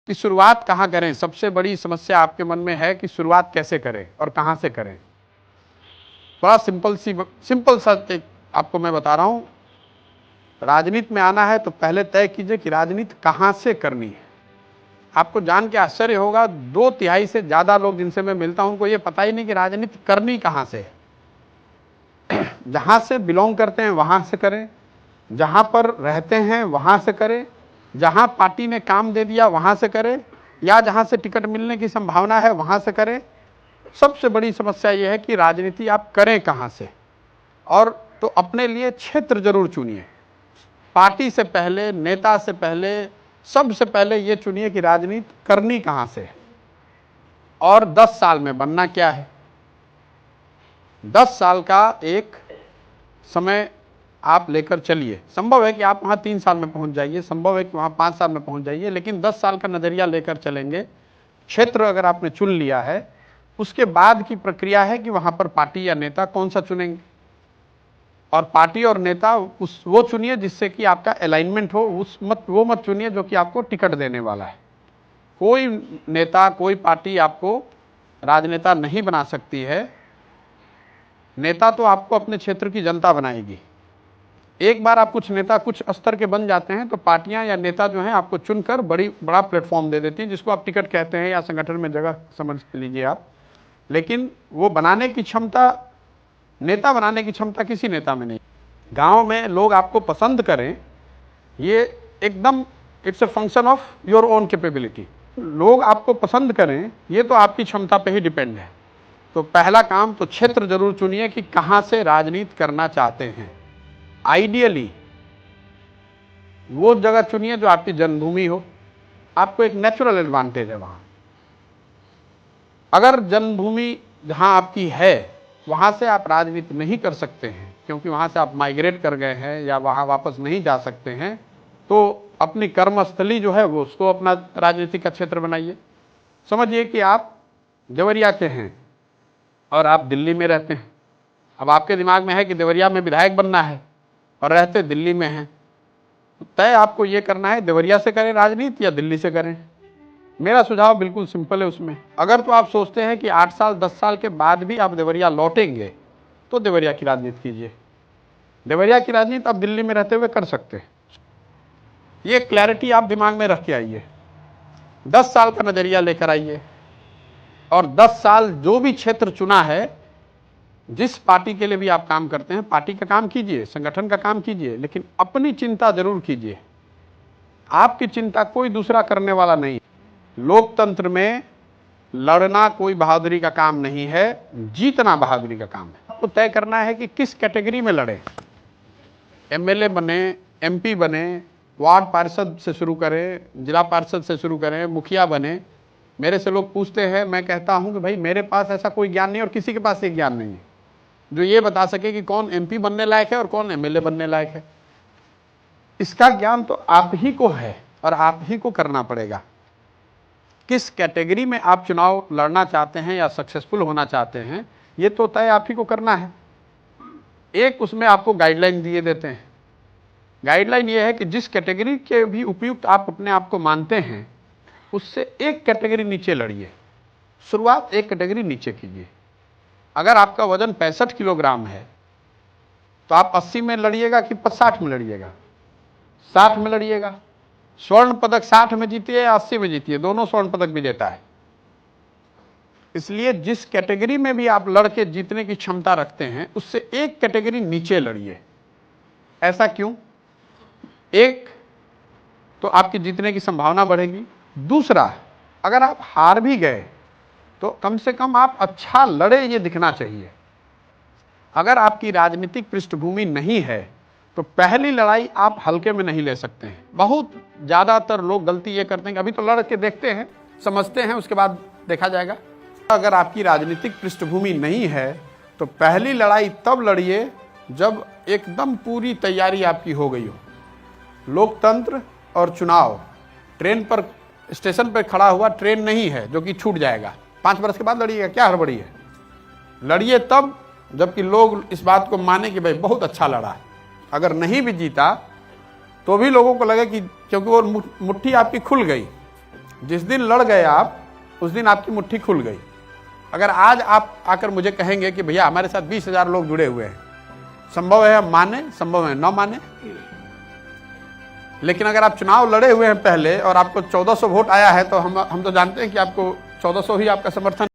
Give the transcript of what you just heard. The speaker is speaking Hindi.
कि शुरुआत कहाँ करें। सबसे बड़ी समस्या आपके मन में है कि शुरुआत कैसे करें और कहाँ से करें। बड़ा सिंपल सा एक आपको मैं बता रहा हूं। राजनीति में आना है तो पहले तय कीजिए कि राजनीति कहाँ से करनी है। आपको जान के आश्चर्य होगा, 2/3 से ज्यादा लोग जिनसे मैं मिलता हूं उनको ये पता ही नहीं कि राजनीति करनी कहाँ से है। जहां से बिलोंग करते हैं वहां से करें, जहां पर रहते हैं वहां से करें, जहां पार्टी ने काम दे दिया वहां से करें, या जहां से टिकट मिलने की संभावना है वहां से करें। सबसे बड़ी समस्या यह है कि राजनीति आप करें कहां से। और तो अपने लिए क्षेत्र जरूर चुनिए। पार्टी से पहले, नेता से पहले, सबसे पहले ये चुनिए कि राजनीति करनी कहां से है और 10 साल में बनना क्या है। 10 साल का एक समय आप लेकर चलिए। संभव है कि आप वहां 3 साल में पहुंच जाइए, संभव है कि वहां 5 साल में पहुंच जाइए, लेकिन 10 साल का नजरिया लेकर चलेंगे। क्षेत्र अगर आपने चुन लिया है, उसके बाद की प्रक्रिया है कि वहां पर पार्टी या नेता कौन सा चुनेंगे। और पार्टी और नेता वो चुनिए जिससे कि आपका अलाइनमेंट हो। वो मत चुनिए जो कि आपको टिकट देने वाला है। कोई नेता, कोई पार्टी आपको राजनेता नहीं बना सकती है। नेता तो आपको अपने क्षेत्र की जनता बनाएगी। एक बार आप कुछ नेता कुछ स्तर के बन जाते हैं तो पार्टियां या नेता जो हैं आपको चुनकर बड़ा प्लेटफॉर्म दे देती हैं, जिसको आप टिकट कहते हैं या संगठन में जगह समझ लीजिए आप। लेकिन वो बनाने की क्षमता, नेता बनाने की क्षमता किसी नेता में नहीं। गांव में लोग आपको पसंद करें, ये एकदम it's a function of your own capability. लोग आपको पसंद करें ये तो आपकी क्षमता पे ही डिपेंड है। तो पहला काम तो क्षेत्र जरूर चुनिए कि कहां से राजनीति करना चाहते हैं। आइडियली वो जगह चुनिए जो आपकी जन्मभूमि हो, आपको एक नेचुरल एडवांटेज है वहां। अगर जन्मभूमि जहां आपकी है वहां से आप राजनीति नहीं कर सकते हैं क्योंकि वहां से आप माइग्रेट कर गए हैं या वहां वापस नहीं जा सकते हैं, तो अपनी कर्मस्थली जो है वो उसको अपना राजनीति का क्षेत्र बनाइए। समझिए कि आप देवरिया के हैं और आप दिल्ली में रहते हैं। अब आपके दिमाग में है कि देवरिया में विधायक बनना है और रहते दिल्ली में हैं, तो तय आपको ये करना है देवरिया से करें राजनीति या दिल्ली से करें। मेरा सुझाव बिल्कुल सिंपल है उसमें। अगर तो आप सोचते हैं कि 8 साल 10 साल के बाद भी आप देवरिया लौटेंगे तो देवरिया की राजनीति कीजिए। देवरिया की राजनीति आप दिल्ली में रहते हुए कर सकते हैं। ये क्लैरिटी आप दिमाग में रख के आइए। 10 साल का नजरिया लेकर आइए और 10 साल जो भी क्षेत्र चुना है, जिस पार्टी के लिए भी आप काम करते हैं, पार्टी का काम कीजिए, संगठन का काम कीजिए, लेकिन अपनी चिंता जरूर कीजिए। आपकी चिंता कोई दूसरा करने वाला नहीं। लोकतंत्र में लड़ना कोई बहादुरी का काम नहीं है, जीतना बहादुरी का काम है। आपको तय करना है कि किस कैटेगरी में लड़े। एमएलए बने, एमपी बने, वार्ड पार्षद से शुरू करें, जिला पार्षद से शुरू करें, मुखिया बने। मेरे से लोग पूछते हैं, मैं कहता हूं कि भाई मेरे पास ऐसा कोई ज्ञान नहीं और किसी के पास ये ज्ञान नहीं है जो ये बता सके कि कौन एमपी बनने लायक है और कौन एमएलए बनने लायक है। इसका ज्ञान तो आप ही को है और आप ही को करना पड़ेगा। किस कैटेगरी में आप चुनाव लड़ना चाहते हैं या सक्सेसफुल होना चाहते हैं, ये तो तय आप ही को करना है। एक उसमें आपको गाइडलाइन दिए देते हैं। गाइडलाइन ये है कि जिस कैटेगरी के भी उपयुक्त आप अपने आप को मानते हैं, उससे एक कैटेगरी नीचे लड़िए। शुरुआत एक कैटेगरी नीचे कीजिए। अगर आपका वजन 65 किलोग्राम है तो आप 80 में लड़िएगा कि 60 में लड़िएगा? 60 में लड़िएगा। स्वर्ण पदक 60 में जीतिए या 80 में जीतिए, दोनों स्वर्ण पदक विजेता है। इसलिए जिस कैटेगरी में भी आप लड़के जीतने की क्षमता रखते हैं, उससे एक कैटेगरी नीचे लड़िए। ऐसा क्यों? एक तो आपकी जीतने की संभावना बढ़ेगी। दूसरा, अगर आप हार भी गए तो कम से कम आप अच्छा लड़े ये दिखना चाहिए। अगर आपकी राजनीतिक पृष्ठभूमि नहीं है तो पहली लड़ाई आप हल्के में नहीं ले सकते हैं। बहुत ज्यादातर लोग गलती ये करते हैं कि अभी तो लड़ के देखते हैं, समझते हैं, उसके बाद देखा जाएगा। अगर आपकी राजनीतिक पृष्ठभूमि नहीं है तो पहली लड़ाई तब लड़िए जब एकदम पूरी तैयारी आपकी हो गई हो। लोकतंत्र और चुनाव ट्रेन पर, स्टेशन पर खड़ा हुआ ट्रेन नहीं है जो कि छूट जाएगा। 5 वर्ष के बाद लड़िएगा, क्या हड़बड़ी है? लड़िए तब जबकि लोग इस बात को माने कि भाई बहुत अच्छा लड़ा। अगर नहीं भी जीता तो भी लोगों को लगे कि क्योंकि वो मुट्ठी आपकी खुल गई, जिस दिन लड़ गए आप, उस दिन आपकी मुट्ठी खुल गई। अगर आज आप आकर मुझे कहेंगे कि भैया हमारे साथ 20,000 लोग जुड़े हुए हैं, संभव है हम माने, संभव है न माने। लेकिन अगर आप चुनाव लड़े हुए हैं पहले और आपको 1400 वोट आया है, तो हम तो जानते हैं कि आपको 1400 ही आपका समर्थन